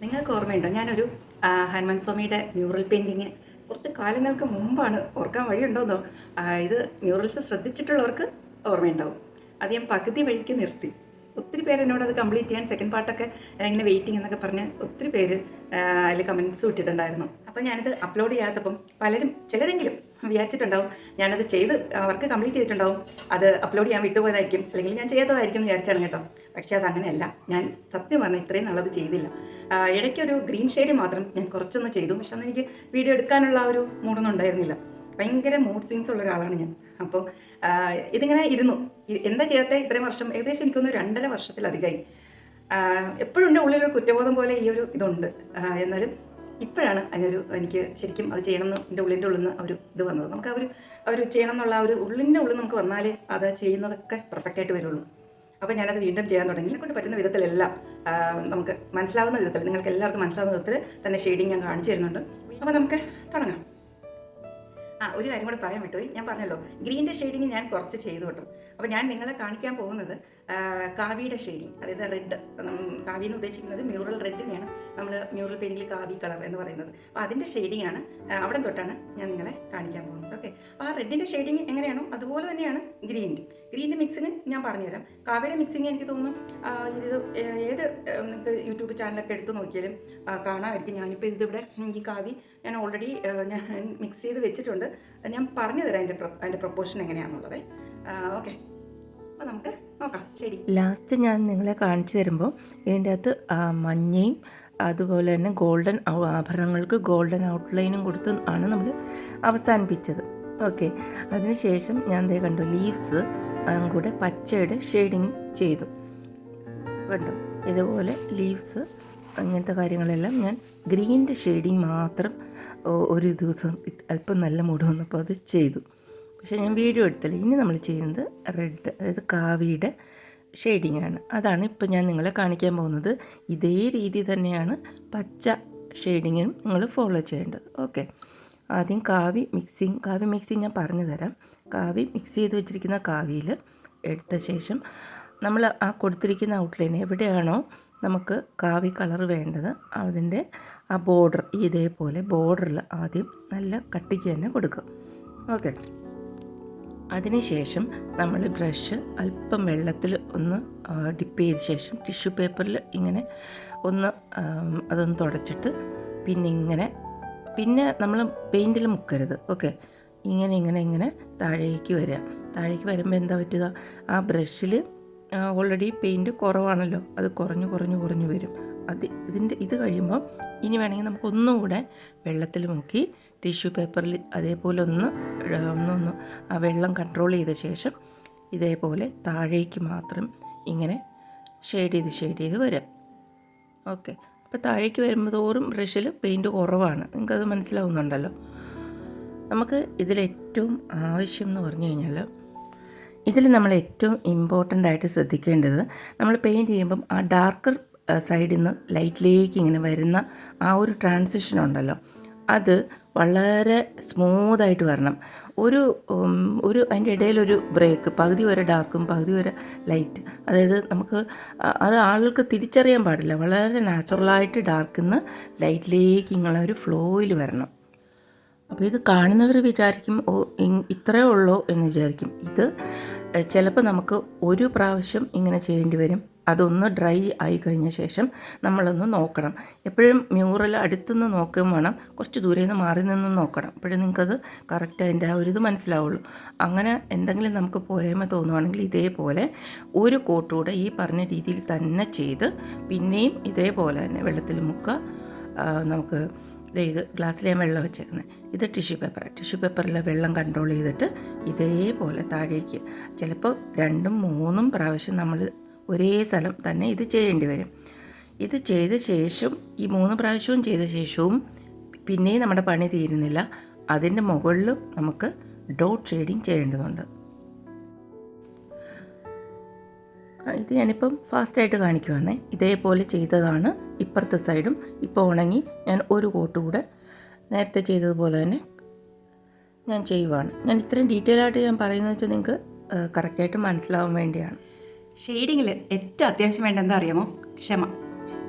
നിങ്ങൾക്ക് ഓർമ്മയുണ്ടോ? ഞാനൊരു ഹനുമാൻ സ്വാമിയുടെ മ്യൂറൽ പെയിൻറ്റിങ് കുറച്ച് കാലങ്ങൾക്ക് മുമ്പാണ്, ഓർക്കാൻ വഴിയുണ്ടോന്നോ, ഇത് മ്യൂറൽസ് ശ്രദ്ധിച്ചിട്ടുള്ളവർക്ക് ഓർമ്മയുണ്ടാവും. അത് ഞാൻ പകുതി വഴിക്ക് നിർത്തി. ഒത്തിരി പേര് എന്നോട് അത് കംപ്ലീറ്റ് ചെയ്യാൻ സെക്കൻഡ് പാർട്ടൊക്കെ ഇങ്ങനെ വെയിറ്റിംഗ് എന്നൊക്കെ പറഞ്ഞ് ഒത്തിരി പേര് അതിൽ കമൻറ്റ്സ് ഇട്ടിട്ടുണ്ടായിരുന്നു. അപ്പോൾ ഞാനത് അപ്ലോഡ് ചെയ്യാത്തപ്പം ചിലരെങ്കിലും വിചാരിച്ചിട്ടുണ്ടാവും ഞാനത് ചെയ്ത് വർക്ക് കംപ്ലീറ്റ് ചെയ്തിട്ടുണ്ടാവും, അത് അപ്ലോഡ് ചെയ്യാൻ വിട്ടുപോയതായിരിക്കും, അല്ലെങ്കിൽ ഞാൻ ചെയ്യാത്തതായിരിക്കും എന്ന് വിചാരിച്ചാണ് കേട്ടോ. പക്ഷേ അതങ്ങനെയല്ല. ഞാൻ സത്യം പറഞ്ഞാൽ ഇത്രയും നാളത് ചെയ്തില്ല. ഇടയ്ക്കൊരു ഗ്രീൻ ഷെയ്ഡ് മാത്രം ഞാൻ കുറച്ചൊന്ന് ചെയ്തു. പക്ഷെ അന്ന് എനിക്ക് വീഡിയോ എടുക്കാനുള്ള ഒരു മൂഡൊന്നും ഉണ്ടായിരുന്നില്ല. ഭയങ്കര മൂഡ് സ്വിങ്സ് ഉള്ള ഒരാളാണ് ഞാൻ. അപ്പോൾ ഇതിങ്ങനെ ഇരുന്നു. എന്താ ചെയ്യാത്ത ഇത്രയും വർഷം, ഏകദേശം എനിക്കൊന്ന് 2.5 വർഷത്തിലധികമായി. എപ്പോഴും എൻ്റെ ഉള്ളിലൊരു കുറ്റബോധം പോലെ ഈ ഒരു ഇതുണ്ട്. എന്നാലും ഇപ്പോഴാണ് എനിക്ക് ശരിക്കും അത് ചെയ്യണമെന്ന് എൻ്റെ ഉള്ളിൻ്റെ ഉള്ളിൽ നിന്ന് ഒരു ഇത് വന്നത്. നമുക്ക് അവർ ചെയ്യണം എന്നുള്ള ഒരു ഉള്ളിൻ്റെ ഉള്ളിൽ നമുക്ക് വന്നാലേ അത് ചെയ്യുന്നതൊക്കെ പെർഫെക്റ്റായിട്ട് വരുള്ളൂ. അപ്പോൾ ഞാനത് വീണ്ടും ചെയ്യാൻ തുടങ്ങി. കൊണ്ട് പറ്റുന്ന വിധത്തിലെല്ലാം നമുക്ക് മനസ്സിലാവുന്ന വിധത്തിൽ, നിങ്ങൾക്ക് എല്ലാവർക്കും മനസ്സിലാവുന്ന വിധത്തിൽ തന്നെ ഷെയ്ഡിങ് ഞാൻ കാണിച്ചു തരുന്നുണ്ട്. അപ്പോൾ നമുക്ക് തുടങ്ങാം. ഒരു കാര്യം കൂടെ പറയാൻ വിട്ടുപോയി. ഞാൻ പറഞ്ഞല്ലോ, ഗ്രീൻ്റെ ഷെയ്ഡിങ് ഞാൻ കുറച്ച് ചെയ്തു കേട്ടോ. അപ്പോൾ ഞാൻ നിങ്ങളെ കാണിക്കാൻ പോകുന്നത് കാവിയുടെ ഷെയ്ഡിങ്, അതായത് റെഡ്. കാവി എന്ന് ഉദ്ദേശിക്കുന്നത് മ്യൂറൽ റെഡിനെയാണ് നമ്മൾ മ്യൂറൽ പെയിൻറ്റിൽ കാവി കളർ എന്ന് പറയുന്നത്. അപ്പോൾ അതിൻ്റെ ഷെയ്ഡിങ്ങാണ്, അവിടെ തൊട്ടാണ് ഞാൻ നിങ്ങളെ കാണിക്കാൻ പോകുന്നത്. ഓക്കെ, അപ്പോൾ ആ റെഡിൻ്റെ ഷെയ്ഡിങ് എങ്ങനെയാണോ അതുപോലെ തന്നെയാണ് ഗ്രീൻ്റെ മിക്സിങ് ഞാൻ പറഞ്ഞുതരാം. കാവിയുടെ മിക്സിങ് എനിക്ക് തോന്നുന്നു ഇത് ഏത് നിങ്ങൾക്ക് യൂട്യൂബ് ചാനലൊക്കെ എടുത്ത് നോക്കിയാലും കാണാമായിരിക്കും. ഞാനിപ്പോൾ ഇതിവിടെ ഈ കാവി ഞാൻ ഓൾറെഡി ഞാൻ മിക്സ് ചെയ്ത് വെച്ചിട്ടുണ്ട്. ഞാൻ പറഞ്ഞു തരാം അതിൻ്റെ പ്രൊപ്പോർഷൻ എങ്ങനെയാണെന്നുള്ളത്. ഓക്കെ, അപ്പോൾ നമുക്ക് നോക്കാം. ശരി, ലാസ്റ്റ് ഞാൻ നിങ്ങളെ കാണിച്ചു തരുമ്പോൾ ഇതിൻ്റെ അകത്ത് മഞ്ഞയും അതുപോലെ തന്നെ ഗോൾഡൻ ആഭരണങ്ങൾക്ക് ഗോൾഡൻ ഔട്ട്ലൈനും കൊടുത്ത് ആണ് നമ്മൾ അവസാനിപ്പിച്ചത്. ഓക്കെ, അതിനുശേഷം ഞാൻ ദേ കണ്ടു ലീവ്സ് കൂടെ പച്ചയുടെ ഷെയ്ഡിങ് ചെയ്തു. കണ്ടു, ഇതുപോലെ ലീവ്സ് അങ്ങനത്തെ കാര്യങ്ങളെല്ലാം ഞാൻ ഗ്രീൻ്റെ ഷെയ്ഡിങ് മാത്രം ഒരു ദിവസം അല്പം നല്ല മൂഡ് വന്നപ്പോൾ അത് ചെയ്തു. പക്ഷേ ഞാൻ വീഡിയോ എടുത്തില്ല. ഇനി നമ്മൾ ചെയ്യുന്നത് റെഡ്, അതായത് കാവിയുടെ ഷെയ്ഡിങ് ആണ്. അതാണ് ഇപ്പോൾ ഞാൻ നിങ്ങളെ കാണിക്കാൻ പോകുന്നത്. ഇതേ രീതി തന്നെയാണ് പച്ച ഷെയ്ഡിങ്ങിനും നിങ്ങൾ ഫോളോ ചെയ്യേണ്ടത്. ഓക്കെ, ആദ്യം കാവി മിക്സിങ് ഞാൻ പറഞ്ഞു തരാം. കാവി മിക്സ് ചെയ്ത് വെച്ചിരിക്കുന്ന കാവിയിൽ എടുത്ത ശേഷം നമ്മൾ ആ കൊടുത്തിരിക്കുന്ന ഔട്ട്ലൈൻ എവിടെയാണോ നമുക്ക് കാവി കളർ വേണ്ടത് അതിൻ്റെ ആ ബോർഡർ ഇതേപോലെ ബോർഡറിൽ ആദ്യം നല്ല കട്ടിക്ക് തന്നെ കൊടുക്കുക. ഓക്കെ, അതിനുശേഷം നമ്മൾ ബ്രഷ് അല്പം വെള്ളത്തിൽ ഒന്ന് ഡിപ്പ് ചെയ്ത ശേഷം ടിഷ്യൂ പേപ്പറിൽ ഇങ്ങനെ ഒന്ന് അതൊന്ന് തുടച്ചിട്ട് പിന്നെ നമ്മൾ പെയിൻറ്റിൽ മുക്കരുത്. ഓക്കെ, ഇങ്ങനെ താഴേക്ക് വരുമ്പോൾ എന്താ പറ്റുക, ആ ബ്രഷിൽ ഓൾറെഡി പെയിൻറ്റ് കുറവാണല്ലോ, അത് കുറഞ്ഞു വരും. ഇത് കഴിയുമ്പോൾ ഇനി വേണമെങ്കിൽ നമുക്കൊന്നുകൂടെ വെള്ളത്തിൽ മുക്കി ടിഷ്യൂ പേപ്പറിൽ അതേപോലെ ഒന്ന് ആ വെള്ളം കൺട്രോൾ ചെയ്ത ശേഷം ഇതേപോലെ താഴേക്ക് മാത്രം ഇങ്ങനെ ഷെയ്ഡ് ചെയ്ത് വരാം. ഓക്കെ, അപ്പോൾ താഴേക്ക് വരുമ്പോൾ തോറും ബ്രഷിൽ പെയിൻറ്റ് കുറവാണ്, നിങ്ങൾക്കത് മനസ്സിലാവുന്നുണ്ടല്ലോ. നമുക്ക് ഇതിലേറ്റവും ആവശ്യം എന്ന് പറഞ്ഞു കഴിഞ്ഞാൽ, ഇതിൽ നമ്മൾ ഏറ്റവും ഇമ്പോർട്ടൻ്റ് ആയിട്ട് ശ്രദ്ധിക്കേണ്ടത്, നമ്മൾ പെയിൻറ്റ് ചെയ്യുമ്പം ആ ഡാർക്കർ സൈഡിൽ നിന്ന് ലൈറ്റിലേക്ക് ഇങ്ങനെ വരുന്ന ആ ഒരു ട്രാൻസിഷൻ ഉണ്ടല്ലോ, അത് വളരെ സ്മൂത്തായിട്ട് വരണം. ഒരു അതിൻ്റെ ഇടയിലൊരു ബ്രേക്ക്, പകുതി വരെ ഡാർക്കും പകുതി വരെ ലൈറ്റ്, അതായത് നമുക്ക് അത് ആളുകൾക്ക് തിരിച്ചറിയാൻ പാടില്ല. വളരെ നാച്ചുറലായിട്ട് ഡാർക്കിന്ന് ലൈറ്റിലേക്ക് ഇങ്ങനെ ഒരു ഫ്ലോയിൽ വരണം. അപ്പോൾ ഇത് കാണുന്നവർ വിചാരിക്കും ഇത്രയേ ഉള്ളൂ എന്ന് വിചാരിക്കും. ഇത് ചിലപ്പോൾ നമുക്ക് ഒരു പ്രാവശ്യം ഇങ്ങനെ ചെയ്യേണ്ടി വരും. അതൊന്ന് ഡ്രൈ ആയി കഴിഞ്ഞ ശേഷം നമ്മളൊന്ന് നോക്കണം. എപ്പോഴും മ്യൂറൽ അടുത്തുനിന്ന് നോക്കുകയും വേണം, കുറച്ച് ദൂരെ നിന്ന് മാറി നിന്ന് നോക്കണം. അപ്പോഴും നിങ്ങൾക്കത് കറക്റ്റ് അതിൻ്റെ ആ ഒരു ഇത് മനസ്സിലാവുള്ളൂ. അങ്ങനെ എന്തെങ്കിലും നമുക്ക് പോരായ്മ തോന്നുവാണെങ്കിൽ ഇതേപോലെ ഒരു കോട്ടുകൂടെ ഈ പറഞ്ഞ രീതിയിൽ തന്നെ ചെയ്ത് പിന്നെയും ഇതേപോലെ തന്നെ വെള്ളത്തിൽ മുക്കുക. നമുക്ക് ഇത് ഗ്ലാസ്സിൽ ഞാൻ വെള്ളം വെച്ചേക്കുന്നത്, ഇത് ടിഷ്യൂ പേപ്പറിലെ വെള്ളം കൺട്രോൾ ചെയ്തിട്ട് ഇതേപോലെ താഴേക്ക് ചിലപ്പോൾ 2-3 പ്രാവശ്യം നമ്മൾ ഒരേ സ്ഥലം തന്നെ ഇത് ചെയ്യേണ്ടി വരും. ഇത് ചെയ്ത ശേഷം ഈ 3 പ്രാവശ്യവും ചെയ്ത ശേഷവും പിന്നെയും നമ്മുടെ പണി തീരുന്നില്ല. അതിൻ്റെ മുകളിൽ നമുക്ക് ഡോട്ട് ഷെയ്ഡിങ് ചെയ്യേണ്ടതുണ്ട്. ഇത് ഞാനിപ്പം ഫാസ്റ്റായിട്ട് കാണിക്കുവാണേ. ഇതേപോലെ ചെയ്തതാണ് ഇപ്പുറത്തെ സൈഡും. ഇപ്പോൾ ഉണങ്ങി ഞാൻ ഒരു കോട്ട് കൂടെ നേരത്തെ ചെയ്തതുപോലെ തന്നെ ഞാൻ ചെയ്യുവാണ്. ഞാൻ ഇത്രയും ഡീറ്റെയിൽ ആയിട്ട് ഞാൻ പറയുന്നത് വെച്ചാൽ നിങ്ങൾക്ക് കറക്റ്റായിട്ട് മനസ്സിലാവാൻ വേണ്ടിയാണ്. ഷെയ്ഡിങ്ങിൽ ഏറ്റവും അത്യാവശ്യം വേണ്ട എന്താ അറിയാമോ? ക്ഷമ.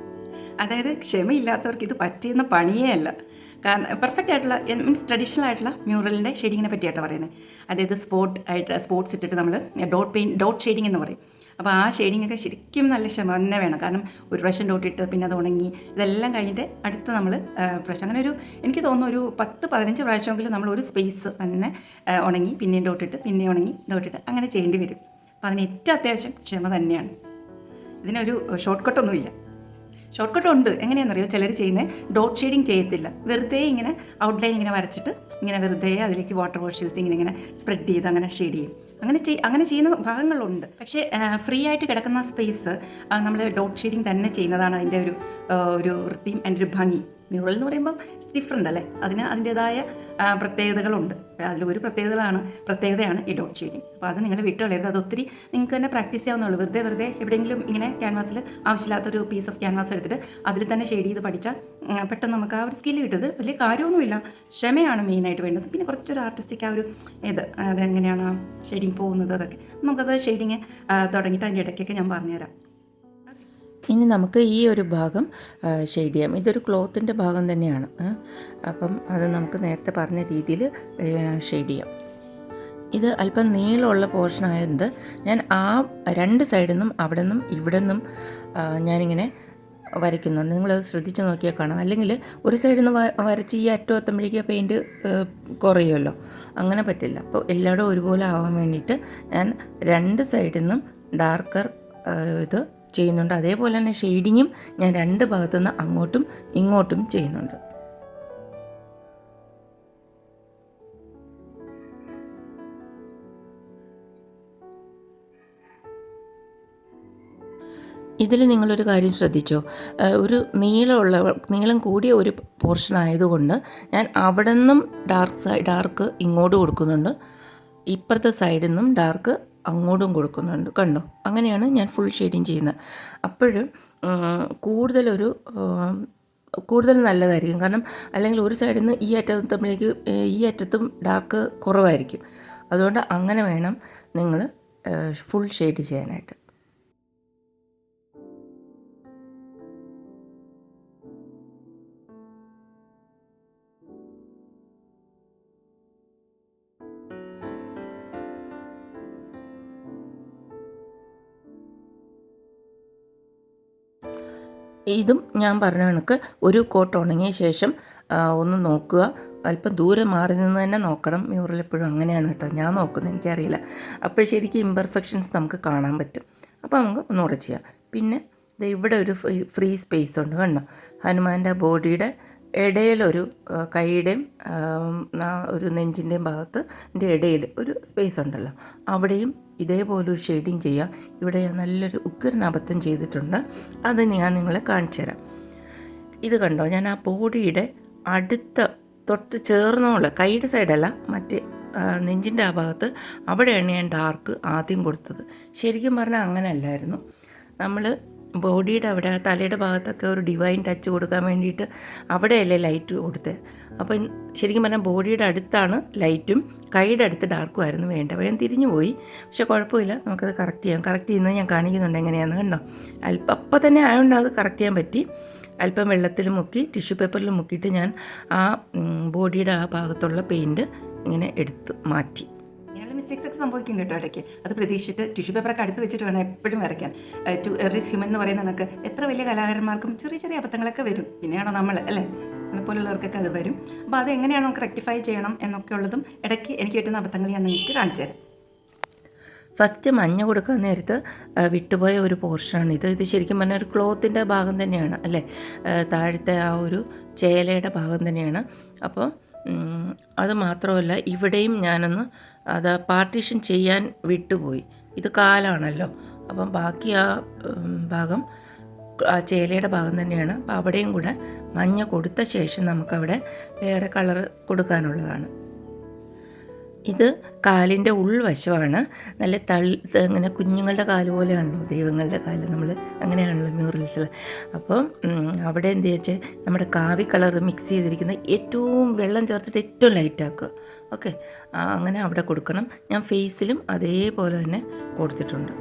അതായത് ക്ഷമയില്ലാത്തവർക്ക് ഇത് പറ്റുന്ന പണിയേ അല്ല. കാരണം പെർഫെക്റ്റ് ആയിട്ടുള്ള മീൻസ് ട്രഡീഷണൽ ആയിട്ടുള്ള മ്യൂറലിൻ്റെ ഷെയ്ഡിങ്ങിനെ പറ്റിയാട്ടോ പറയുന്നത്. അതായത് സ്പോട്ട്സ് ഇട്ടിട്ട് നമ്മൾ ഡോട്ട് ഷെയ്ഡിങ് എന്ന് പറയും. അപ്പോൾ ആ ഷെയ്ഡിങ്ങൊക്കെ ശരിക്കും നല്ല ക്ഷമ തന്നെ വേണം. കാരണം ഒരു പ്രാവശ്യം ഡോട്ടിട്ട് പിന്നെ അത് ഉണങ്ങി ഇതെല്ലാം കഴിഞ്ഞിട്ട് അടുത്ത് നമ്മൾ പ്രാവശ്യം അങ്ങനെ എനിക്ക് തോന്നുന്നു ഒരു 10-15 പ്രാവശ്യമെങ്കിലും നമ്മൾ ഒരു സ്പേസ് തന്നെ ഉണങ്ങി പിന്നെയും ഡോട്ടിട്ട് പിന്നെ ഉണങ്ങി ഡോട്ടിട്ട് അങ്ങനെ ചെയ്യേണ്ടി വരും. അപ്പോൾ അതിന് ഏറ്റവും അത്യാവശ്യം ക്ഷമ തന്നെയാണ്. ഇതിനൊരു ഷോർട്ട് കട്ടൊന്നുമില്ല. ഷോർട്ട് കട്ട് ഉണ്ട്. എങ്ങനെയാണെന്നറിയോ, ചിലർ ചെയ്യുന്നത് ഡോട്ട് ഷെയ്ഡിങ് ചെയ്യത്തില്ല, വെറുതെ ഇങ്ങനെ ഔട്ട്ലൈൻ ഇങ്ങനെ വരച്ചിട്ട് ഇങ്ങനെ വെറുതെ അതിലേക്ക് വാട്ടർ വാഷ് ചെയ്തിട്ട് ഇങ്ങനെ സ്പ്രെഡ് ചെയ്ത് അങ്ങനെ ഷെയ്ഡ് ചെയ്യും. അങ്ങനെ ചെയ്യുന്ന ഭാഗങ്ങളുണ്ട്. പക്ഷേ ഫ്രീ ആയിട്ട് കിടക്കുന്ന സ്പേസ് നമ്മൾ ഡോട്ട് ഷെയ്ഡിങ് തന്നെ ചെയ്യുന്നതാണ് അതിൻ്റെ ഒരു വൃത്തിയും അതിൻ്റെ ഒരു ഭംഗി. മ്യൂറൽ എന്ന് പറയുമ്പോൾ ഇറ്റ്സ് ഡിഫറെൻ്റ് അല്ലേ, അതിൻ്റേതായ പ്രത്യേകതകളുണ്ട്. അതിലൊരു പ്രത്യേകതയാണ് ഈ ഡോട്ട് ഷെയ്ഡിങ്. അപ്പോൾ അത് നിങ്ങൾ വിട്ട് കളയരുത്. അത് ഒത്തിരി നിങ്ങൾക്ക് തന്നെ പ്രാക്ടീസ് ചെയ്യാവുന്നുള്ളൂ. വെറുതെ എവിടെയെങ്കിലും ഇങ്ങനെ ക്യാൻവാസിൽ ആവശ്യമില്ലാത്തൊരു പീസ് ഓഫ് ക്യാൻവാസ് എടുത്തിട്ട് അതിൽ തന്നെ ഷെയ്ഡ് ചെയ്ത് പഠിച്ചാൽ പെട്ടെന്ന് നമുക്ക് ആ ഒരു സ്കില്ല് കിട്ടുന്നത്. വലിയ കാര്യമൊന്നുമില്ല, ക്ഷമയാണ് മെയിനായിട്ട് വേണ്ടത്. പിന്നെ കുറച്ചൊരു ആർട്ടിസ്റ്റിക് അതെങ്ങനെയാണ് ഷെയ്ഡിങ് പോകുന്നത്, അതൊക്കെ നമുക്കത് ഷെയ്ഡിങ് തുടങ്ങിയിട്ട് അതിൻ്റെ ഇടയ്ക്കൊക്കെ ഞാൻ പറഞ്ഞുതരാം. ഇനി നമുക്ക് ഈ ഒരു ഭാഗം ഷെയ്ഡ് ചെയ്യാം. ഇതൊരു ക്ലോത്തിൻ്റെ ഭാഗം തന്നെയാണ്. അപ്പം അത് നമുക്ക് നേരത്തെ പറഞ്ഞ രീതിയിൽ ഷെയ്ഡ് ചെയ്യാം. ഇത് അല്പം നീളമുള്ള പോർഷൻ ആയതുകൊണ്ട് ഞാൻ ആ 2 സൈഡിൽ നിന്നും അവിടെ നിന്നും ഇവിടെ നിന്നും ഞാനിങ്ങനെ വരയ്ക്കുന്നുണ്ട്. നിങ്ങളത് ശ്രദ്ധിച്ച് നോക്കിയാൽ കാണാം. അല്ലെങ്കിൽ ഒരു സൈഡിൽ നിന്ന് വരച്ച് ഈ അറ്റം എത്തുമ്പോഴേക്കും പെയിൻറ്റ് കുറയുമല്ലോ, അങ്ങനെ പറ്റില്ല. അപ്പോൾ എല്ലായിടും ഒരുപോലെ ആവാൻ വേണ്ടിയിട്ട് ഞാൻ 2 സൈഡിൽ നിന്നും ഡാർക്കർ ഇത് ചെയ്യുന്നുണ്ട്. അതേപോലെ തന്നെ ഷെയ്ഡിങ്ങും ഞാൻ 2 ഭാഗത്തുനിന്ന് അങ്ങോട്ടും ഇങ്ങോട്ടും ചെയ്യുന്നുണ്ട്. ഇതിൽ നിങ്ങളൊരു കാര്യം ശ്രദ്ധിച്ചോ, ഒരു നീളം കൂടിയ ഒരു പോർഷൻ ആയതുകൊണ്ട് ഞാൻ അവിടെ നിന്നും ഡാർക്ക് ഇങ്ങോട്ട് കൊടുക്കുന്നുണ്ട്, ഇപ്പുറത്തെ സൈഡിൽ നിന്നും ഡാർക്ക് അങ്ങോട്ടും കൊടുക്കുന്നുണ്ട്. കണ്ടോ, അങ്ങനെയാണ് ഞാൻ ഫുൾ ഷെയ്ഡിങ് ചെയ്യുന്നത്. അപ്പോഴും കൂടുതൽ നല്ലതായിരിക്കും. കാരണം അല്ലെങ്കിൽ ഒരു സൈഡിൽ നിന്ന് ഈ അറ്റത്തുമ്പോഴേക്ക് ഈ അറ്റത്തും ഡാർക്ക് കുറവായിരിക്കും. അതുകൊണ്ട് അങ്ങനെ വേണം നിങ്ങൾ ഫുൾ ഷെയ്ഡ് ചെയ്യാനായിട്ട്. ഇതും ഞാൻ പറഞ്ഞ കണക്ക് ഒരു കോട്ട് ഉണങ്ങിയ ശേഷം ഒന്ന് നോക്കുക. അല്പം ദൂരെ മാറി നിന്ന് തന്നെ നോക്കണം. മ്യൂറൽ എപ്പോഴും അങ്ങനെയാണ് കേട്ടോ, ഞാൻ നോക്കുന്നത്, എനിക്കറിയില്ല. അപ്പോൾ ശരിക്കും ഇംപെർഫെക്ഷൻസ് നമുക്ക് കാണാൻ പറ്റും. അപ്പോൾ നമുക്ക് ഒന്നുകൂടെ ചെയ്യാം. പിന്നെ ഇവിടെ ഒരു ഫ്രീ സ്പേസ് ഉണ്ട്, കണ്ടോ, ഹനുമാൻ്റെ ബോഡിയുടെ ഇടയിലൊരു കൈയുടെയും ഒരു നെഞ്ചിൻ്റെയും ഭാഗത്തിൻ്റെ ഇടയിൽ ഒരു സ്പേസ് ഉണ്ടല്ലോ, അവിടെയും ഇതേപോലൊരു ഷെയ്ഡിങ് ചെയ്യാം. ഇവിടെ ഞാൻ നല്ലൊരു ഉഗ്രൻ അബദ്ധം ചെയ്തിട്ടുണ്ട്, അത് ഞാൻ നിങ്ങളെ കാണിച്ചു തരാം. ഇത് കണ്ടോ, ഞാൻ ആ ബോഡിയുടെ തൊട്ട് ചേർന്നുള്ള കൈയുടെ സൈഡല്ല, മറ്റേ നെഞ്ചിൻ്റെ ആ ഭാഗത്ത് അവിടെയാണ് ഞാൻ ഡാർക്ക് ആദ്യം കൊടുത്തത്. ശരിക്കും പറഞ്ഞാൽ അങ്ങനെ അല്ലായിരുന്നു. നമ്മൾ ബോഡിയുടെ അവിടെ തലയുടെ ഭാഗത്തൊക്കെ ഒരു ഡിവൈൻ ടച്ച് കൊടുക്കാൻ വേണ്ടിയിട്ട് അവിടെയല്ലേ ലൈറ്റ് കൊടുത്തത്. അപ്പം ശരിക്കും പറഞ്ഞാൽ ബോഡിയുടെ അടുത്താണ് ലൈറ്റും കൈയുടെ അടുത്ത് ഡാർക്കും ആയിരുന്നു വേണ്ടത്. അപ്പോൾ ഞാൻ തിരിഞ്ഞു പോയി. പക്ഷേ കുഴപ്പമില്ല, നമുക്കത് കറക്റ്റ് ചെയ്യുന്നത് ഞാൻ കാണിക്കുന്നുണ്ട് എങ്ങനെയാണെന്ന്. കണ്ടോ, അപ്പം തന്നെ ആയതുകൊണ്ട് അത് കറക്റ്റ് ചെയ്യാൻ പറ്റി. അല്പം വെള്ളത്തിൽ മുക്കി ടിഷ്യൂ പേപ്പറിൽ മുക്കിയിട്ട് ഞാൻ ആ ബോഡിയുടെ ആ ഭാഗത്തുള്ള പെയിൻറ്റ് ഇങ്ങനെ എടുത്ത് മാറ്റി. മിസ്റ്റേക്സ് ഒക്കെ സംഭവിക്കും കേട്ടോ ഇടയ്ക്ക്. അത് പ്രതീക്ഷിച്ചിട്ട് ടിഷ്യൂ പേപ്പറൊക്കെ അടുത്ത് വെച്ചിട്ട് വേണം എപ്പോഴും വരയ്ക്കാൻ. ടു എറിസ് ഹ്യൂമൻ എന്ന് പറയുന്ന കണക്ക് എത്ര വലിയ കലാകാരന്മാർക്കും ചെറിയ അബദ്ധങ്ങളൊക്കെ വരും. പിന്നെയാണോ നമ്മൾ അല്ലേ, നമ്മളെപ്പോലുള്ളവർക്കൊക്കെ അത് വരും. അപ്പോൾ അത് എങ്ങനെയാണ് നമുക്ക് റെക്ടിഫൈ ചെയ്യണം എന്നൊക്കെ ഉള്ളതും ഇടയ്ക്ക് എനിക്ക് പറ്റുന്ന അബദ്ധങ്ങൾ ഞാൻ നിങ്ങൾക്ക് കാണിച്ചു തരാം. ഫസ്റ്റ് മഞ്ഞ കൊടുക്കാൻ നേരത്ത് വിട്ടുപോയ ഒരു പോർഷനാണിത്. ഇത് ശരിക്കും പറഞ്ഞാൽ ഒരു ക്ലോത്തിൻ്റെ ഭാഗം തന്നെയാണ് അല്ലേ, താഴത്തെ ആ ഒരു ചേലയുടെ ഭാഗം തന്നെയാണ്. അപ്പോൾ അത് മാത്രമല്ല, ഇവിടെയും ഞാനൊന്ന് അത് പാർട്ടീഷൻ ചെയ്യാൻ വിട്ടുപോയി. ഇത് കാലാണല്ലോ, അപ്പം ബാക്കി ആ ഭാഗം ആ ചേലയുടെ ഭാഗം തന്നെയാണ്. അപ്പോൾ അവിടെയും കൂടെ മഞ്ഞ കൊടുത്ത ശേഷം നമുക്കവിടെ വേറെ കളറ് കൊടുക്കാനുള്ളതാണ്. ഇത് കാലിൻ്റെ ഉൾവശമാണ്. നല്ല അങ്ങനെ കുഞ്ഞുങ്ങളുടെ കാല് പോലെയാണല്ലോ ദൈവങ്ങളുടെ കാല്, നമ്മൾ അങ്ങനെയാണല്ലോ മ്യൂറൽസിൽ. അപ്പം അവിടെ എന്ത് വെച്ചാൽ നമ്മുടെ കാവി കളർ മിക്സ് ചെയ്തിരിക്കുന്ന ഏറ്റവും വെള്ളം ചേർത്തിട്ട് ഏറ്റവും ലൈറ്റാക്കുക. ഓക്കെ, അങ്ങനെ അവിടെ കൊടുക്കണം. ഞാൻ ഫേസിലും അതേപോലെ തന്നെ കൊടുത്തിട്ടുണ്ട്,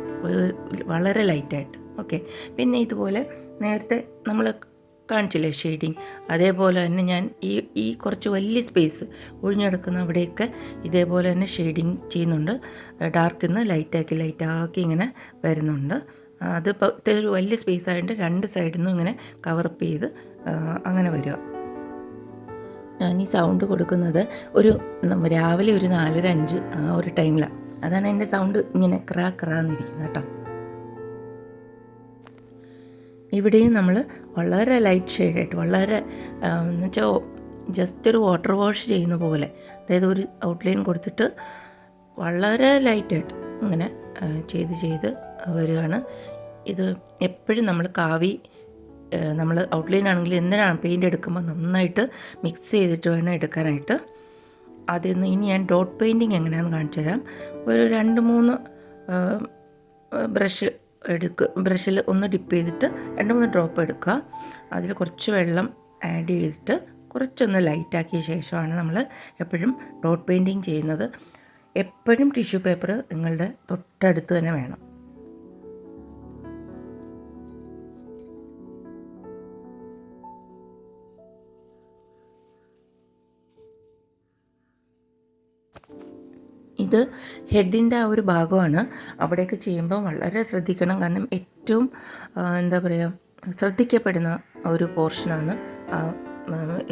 വളരെ ലൈറ്റായിട്ട്. ഓക്കെ, പിന്നെ ഇതുപോലെ നേരത്തെ നമ്മൾ കാണിച്ചില്ലേ ഷെയ്ഡിങ്, അതേപോലെ തന്നെ ഞാൻ ഈ കുറച്ച് വലിയ സ്പേസ് ഒഴിഞ്ഞെടുക്കുന്ന അവിടെയൊക്കെ ഇതേപോലെ തന്നെ ഷെയ്ഡിങ് ചെയ്യുന്നുണ്ട്. ഡാർക്കിൽ നിന്ന് ലൈറ്റാക്കി ഇങ്ങനെ വരുന്നുണ്ട്. അതിപ്പോൾ ഒരു വലിയ സ്പേസ് ആയതുകൊണ്ട് 2 സൈഡിൽ നിന്നും ഇങ്ങനെ കവറപ്പ് ചെയ്ത് അങ്ങനെ വരിക. ഞാൻ ഈ സൗണ്ട് കൊടുക്കുന്നത് രാവിലെ ഒരു 4:30-5 ആ ഒരു ടൈമിലാണ്. അതാണ് എൻ്റെ സൗണ്ട് ഇങ്ങനെ ക്രാന്നിരിക്കുന്നത് കേട്ടോ. ഇവിടെയും നമ്മൾ വളരെ ലൈറ്റ് ഷെയ്ഡായിട്ട്, വളരെ എന്നുവെച്ചാൽ ജസ്റ്റ് ഒരു വാട്ടർ വാഷ് ചെയ്യുന്ന പോലെ, അതായത് ഒരു ഔട്ട്ലൈൻ കൊടുത്തിട്ട് വളരെ ലൈറ്റായിട്ട് ഇങ്ങനെ ചെയ്ത് വരികയാണ്. ഇത് എപ്പോഴും നമ്മൾ ഔട്ട്ലൈൻ ആണെങ്കിൽ എന്തിനാണ് പെയിൻ്റ് എടുക്കുമ്പോൾ നന്നായിട്ട് മിക്സ് ചെയ്തിട്ട് വേണം എടുക്കാനായിട്ട്. ഇനി ഞാൻ ഡോട്ട് പെയിൻറ്റിങ് എങ്ങനെയാണെന്ന് കാണിച്ചു തരാം. ഒരു 2-3 ബ്രഷിൽ ഒന്ന് ഡിപ്പ് ചെയ്തിട്ട് 2-3 ഡ്രോപ്പ് എടുക്കുക. അതിൽ കുറച്ച് വെള്ളം ആഡ് ചെയ്തിട്ട് കുറച്ചൊന്ന് ലൈറ്റാക്കിയ ശേഷമാണ് നമ്മൾ എപ്പോഴും ഡോട്ട് പെയിൻറ്റിങ് ചെയ്യുന്നത്. എപ്പോഴും ടിഷ്യൂ പേപ്പർ നിങ്ങളുടെ തൊട്ടടുത്ത് തന്നെ വേണം. ഇത് ഹെഡിൻ്റെ ആ ഒരു ഭാഗമാണ്. അവിടെയൊക്കെ ചെയ്യുമ്പോൾ വളരെ ശ്രദ്ധിക്കണം. കാരണം ഏറ്റവും ശ്രദ്ധിക്കപ്പെടുന്ന ഒരു പോർഷനാണ്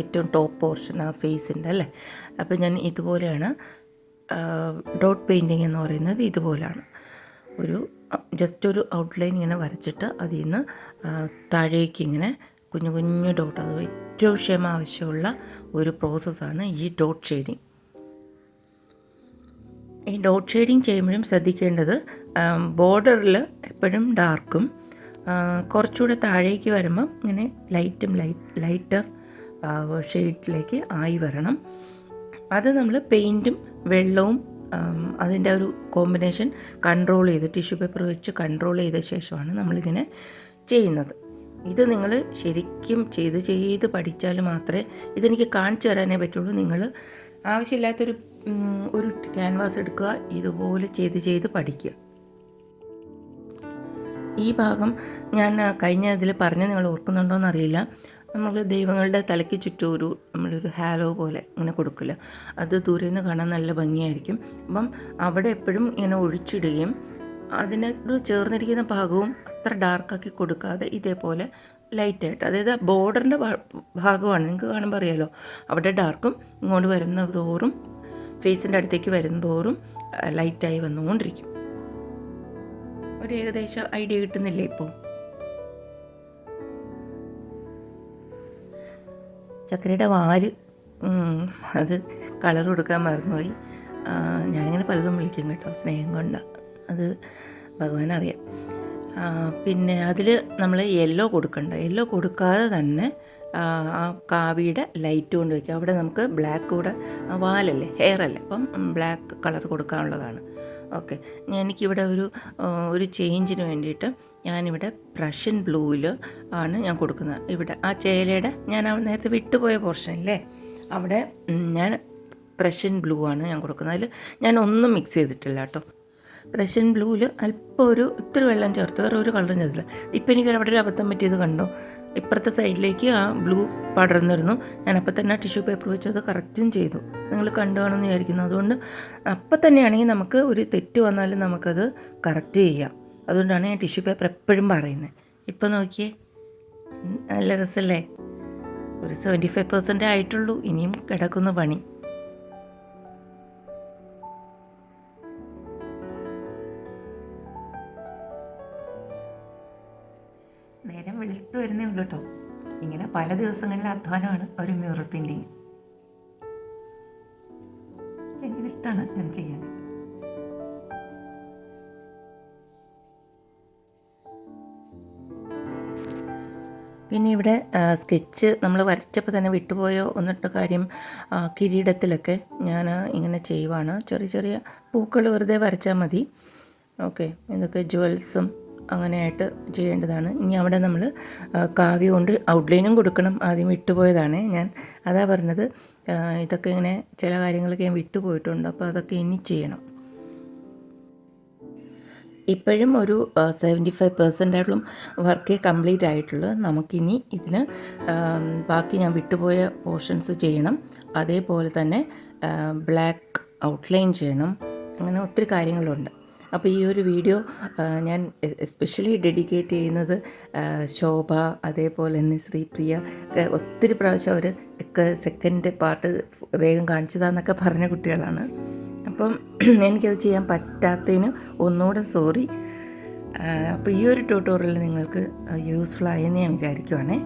ഏറ്റവും ടോപ്പ് പോർഷൻ, ആ ഫേസിൻ്റെ അല്ലേ. അപ്പോൾ ഞാൻ ഇതുപോലെയാണ് ഡോട്ട് പെയിൻറ്റിങ് എന്ന് പറയുന്നത്. ഇതുപോലെയാണ് ജസ്റ്റ് ഒരു ഔട്ട്ലൈൻ ഇങ്ങനെ വരച്ചിട്ട് അതിൽ നിന്ന് താഴേക്ക് ഇങ്ങനെ കുഞ്ഞു ഡോട്ട്. അത് ഏറ്റവും ക്ഷമ ആവശ്യമുള്ള ഒരു പ്രോസസ്സാണ് ഈ ഡോട്ട് ഷെയ്ഡിങ്. ഈ ഡോട്ട് ഷെയ്ഡിങ് ചെയ്യുമ്പോഴും ശ്രദ്ധിക്കേണ്ടത് ബോർഡറിൽ എപ്പോഴും ഡാർക്കും കുറച്ചുകൂടെ താഴേക്ക് വരുമ്പം ഇങ്ങനെ ലൈറ്റർ ഷെയ്ഡിലേക്ക് ആയി വരണം. അത് നമ്മൾ പെയിൻറ്റും വെള്ളവും അതിൻ്റെ ഒരു കോമ്പിനേഷൻ കൺട്രോൾ ചെയ്ത് ടിഷ്യൂ പേപ്പർ വെച്ച് കൺട്രോൾ ചെയ്ത ശേഷമാണ് നമ്മളിങ്ങനെ ചെയ്യുന്നത്. ഇത് നിങ്ങൾ ശരിക്കും ചെയ്ത് പഠിച്ചാൽ മാത്രമേ ഇതെനിക്ക് കാണിച്ചു തരാനേ പറ്റുള്ളൂ. നിങ്ങൾ ആവശ്യമില്ലാത്തൊരു ക്യാൻവാസ് എടുക്കുക, ഇതുപോലെ ചെയ്ത് പഠിക്കുക. ഈ ഭാഗം ഞാൻ കഴിഞ്ഞ ഇതിൽ പറഞ്ഞ് നിങ്ങൾ ഓർക്കുന്നുണ്ടോയെന്ന് അറിയില്ല. നമ്മൾ ദൈവങ്ങളുടെ തലയ്ക്ക് ചുറ്റും നമ്മളൊരു ഹാലോ പോലെ ഇങ്ങനെ കൊടുക്കില്ല, അത് ദൂരെ നിന്ന് കാണാൻ നല്ല ഭംഗിയായിരിക്കും. അപ്പം അവിടെ എപ്പോഴും ഇങ്ങനെ ഒഴിച്ചിടുകയും അതിനോട് ചേർന്നിരിക്കുന്ന ഭാഗവും അത്ര ഡാർക്കാക്കി കൊടുക്കാതെ ഇതേപോലെ ലൈറ്റായിട്ട്, അതായത് ബോർഡറിൻ്റെ ഭാഗമാണ് നിങ്ങൾക്ക് കാണുമ്പോൾ അറിയാമല്ലോ, അവിടെ ഡാർക്കും ഇങ്ങോട്ട് വരുന്ന തോറും ഫേസിൻ്റെ അടുത്തേക്ക് വരുന്നതോറും ലൈറ്റായി വന്നുകൊണ്ടിരിക്കും. ഒരു ഏകദേശം ഐഡിയ കിട്ടുന്നില്ലേ ഇപ്പോൾ? ചക്കരയുടെ വാല് അത് കളർ കൊടുക്കാൻ മറന്നുപോയി. ഞാനിങ്ങനെ പലതും വിളിക്കും കേട്ടോ, സ്നേഹം കൊണ്ട്. അത് ഭഗവാനറിയാം. പിന്നെ അതിൽ നമ്മൾ യെല്ലോ കൊടുക്കണ്ട. യെല്ലോ കൊടുക്കാതെ തന്നെ ആ കാവിയുടെ ലൈറ്റ് കൊണ്ട് വയ്ക്കുക. അവിടെ നമുക്ക് ബ്ലാക്ക് കൂടെ, വാലല്ലേ, ഹെയർ അല്ലേ, അപ്പം ബ്ലാക്ക് കളർ കൊടുക്കാനുള്ളതാണ്. ഓക്കെ, എനിക്കിവിടെ ഒരു ചേഞ്ചിന് വേണ്ടിയിട്ട് ഞാനിവിടെ പ്രഷ്യൻ ബ്ലൂവിൽ ആണ് ഞാൻ കൊടുക്കുന്നത്. ഇവിടെ ആ ചേലയുടെ ഞാൻ നേരത്തെ വിട്ടുപോയ പോർഷനില്ലേ, അവിടെ ഞാൻ പ്രഷ്യൻ ബ്ലൂ ആണ് ഞാൻ കൊടുക്കുന്നത്. അതിൽ ഞാൻ ഒന്നും മിക്സ് ചെയ്തിട്ടില്ല കേട്ടോ. പ്രഷ്യൻ ബ്ലൂവിൽ അല്പം ഇത്തിരി വെള്ളം ചേർത്ത്, വേറെ ഒരു കളറും ചേർത്തില്ല. ഇപ്പം എനിക്ക് അവിടെ ഒരു അബദ്ധം പറ്റിയത് കണ്ടോ, ഇപ്പുറത്തെ സൈഡിലേക്ക് ആ ബ്ലൂ പടർന്നിരുന്നു. ഞാനപ്പോൾ തന്നെ ടിഷ്യൂ പേപ്പർ വെച്ച് അത് കറക്റ്റും ചെയ്തു. നിങ്ങൾ കണ്ടു കാണുമെന്ന് വിചാരിക്കുന്നു. അതുകൊണ്ട് അപ്പം തന്നെയാണെങ്കിൽ നമുക്ക് ഒരു തെറ്റ് വന്നാലും നമുക്കത് കറക്റ്റ് ചെയ്യാം. അതുകൊണ്ടാണ് ഞാൻ ടിഷ്യൂ പേപ്പർ എപ്പോഴും പറയുന്നത്. ഇപ്പം നോക്കിയേ, നല്ല രസമല്ലേ? ഒരു 75% ആയിട്ടുള്ളൂ, ഇനിയും കിടക്കുന്ന പണി. നേരം വെളുത്ത് വരുന്നേ ഉള്ളൂ കേട്ടോ. ഇങ്ങനെ പല ദിവസങ്ങളിലെ അധ്വാനമാണ് ഒരു മ്യൂറൽ പെയിൻറ്റിങ്. എനിക്കിതിഷ്ടമാണ് ഇങ്ങനെ ചെയ്യാൻ. പിന്നെ ഇവിടെ സ്കെച്ച് നമ്മൾ വരച്ചപ്പോൾ തന്നെ വിട്ടുപോയോ എന്നിട്ട് കാര്യം, കിരീടത്തിലൊക്കെ ഞാൻ ഇങ്ങനെ ചെയ്യുവാണ്. ചെറിയ പൂക്കൾ വെറുതെ വരച്ചാൽ മതി. ഓക്കെ, ഇതൊക്കെ ജ്വൽസും അങ്ങനെയായിട്ട് ചെയ്യേണ്ടതാണ്. ഇനി അവിടെ നമ്മൾ കാവ്യ കൊണ്ട് ഔട്ട്ലൈനും കൊടുക്കണം. ആദ്യം വിട്ടുപോയതാണ് ഞാൻ, അതാ പറഞ്ഞത്. ഇതൊക്കെ ഇങ്ങനെ ചില കാര്യങ്ങളൊക്കെ ഞാൻ വിട്ടുപോയിട്ടുണ്ട്, അപ്പോൾ അതൊക്കെ ഇനി ചെയ്യണം. ഇപ്പോഴും ഒരു 75% വർക്കേ കംപ്ലീറ്റ് ആയിട്ടുള്ളൂ. നമുക്കിനി ഇതിന് ബാക്കി ഞാൻ വിട്ടുപോയ പോർഷൻസ് ചെയ്യണം. അതേപോലെ തന്നെ ബ്ലാക്ക് ഔട്ട്ലൈൻ ചെയ്യണം. അങ്ങനെ ഒത്തിരി കാര്യങ്ങളുണ്ട്. അപ്പോൾ ഈ ഒരു വീഡിയോ ഞാൻ എസ്പെഷ്യലി ഡെഡിക്കേറ്റ് ചെയ്യുന്നത് ശോഭ, അതേപോലെ തന്നെ ശ്രീപ്രിയ ഒത്തിരി പ്രാവശ്യം അവർ സെക്കൻഡ് പാർട്ട് വേഗം കാണിച്ചതാന്നൊക്കെ പറഞ്ഞ കുട്ടികളാണ്. അപ്പം എനിക്കത് ചെയ്യാൻ പറ്റാത്തതിന് ഒന്നുകൂടെ സോറി. അപ്പോൾ ഈ ഒരു ട്യൂട്ടോറിയൽ നിങ്ങൾക്ക് യൂസ്ഫുൾ ആയെന്ന് ഞാൻ വിചാരിക്കുവാണേ.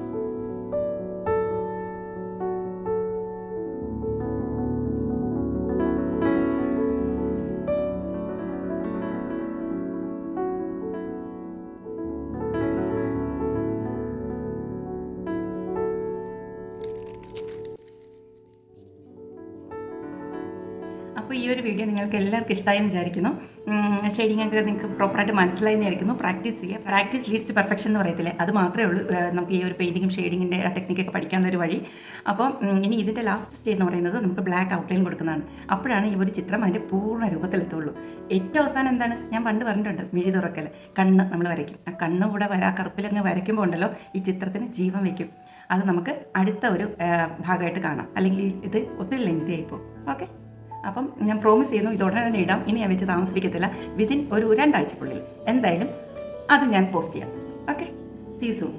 അപ്പോൾ ഈ ഒരു വീഡിയോ നിങ്ങൾക്ക് എല്ലാവർക്കും ഇഷ്ടമായി എന്ന് വിചാരിക്കുന്നു. ഷെയ്ഡിങ് ഒക്കെ നിങ്ങൾക്ക് പ്രോപ്പറായിട്ട് മനസ്സിലായി എന്ന് വിചാരിക്കുന്നു. പ്രാക്ടീസ് ചെയ്യുക. പ്രാക്ടീസ് ലീഡ്സ് ടു പെർഫെക്ഷൻ എന്ന് പറയത്തില്ലേ, അത് മാത്രമേ ഉള്ളൂ നമുക്ക് ഈ ഒരു പെയിൻറ്റിങ്ങും ഷെയ്ഡിങ്ങിൻ്റെ ടെക്നിക്കൊക്കെ പഠിക്കാനുള്ളൊരു വഴി. അപ്പം ഇനി ഇതിൻ്റെ ലാസ്റ്റ് സ്റ്റേജ് എന്ന് പറയുന്നത് നമുക്ക് ബ്ലാക്ക് ഔട്ട്ലൈൻ കൊടുക്കുന്നതാണ്. അപ്പോഴാണ് ഈ ഒരു ചിത്രം അതിൻ്റെ പൂർണ്ണ രൂപത്തിലെത്തുള്ളൂ. ഏറ്റവും അവസാനം എന്താണ്, ഞാൻ പണ്ട് പറഞ്ഞിട്ടുണ്ട്, മിഴി തുറക്കൽ, കണ്ണ് നമ്മൾ വരയ്ക്കും. ആ കണ്ണ് കൂടെ കറുപ്പിലങ്ങ് വരയ്ക്കുമ്പോൾ ഉണ്ടല്ലോ ഈ ചിത്രത്തിന് ജീവൻ വയ്ക്കും. അത് നമുക്ക് അടുത്ത ഒരു ഭാഗമായിട്ട് കാണാം. അല്ലെങ്കിൽ ഇത് ഒത്തിരി ലെങ്തി ആയിപ്പോൾ. ഓക്കെ, അപ്പം ഞാൻ പ്രോമിസ് ചെയ്യുന്നു ഇത് ഉടനെ തന്നെ ഇടാം. ഇനി ഞാൻ വെച്ച് താമസിപ്പിക്കത്തില്ല. വിതിൻ ഒരു 2 ആഴ്ചക്കുള്ളിൽ എന്തായാലും അത് ഞാൻ പോസ്റ്റ് ചെയ്യാം. Okay, see soon.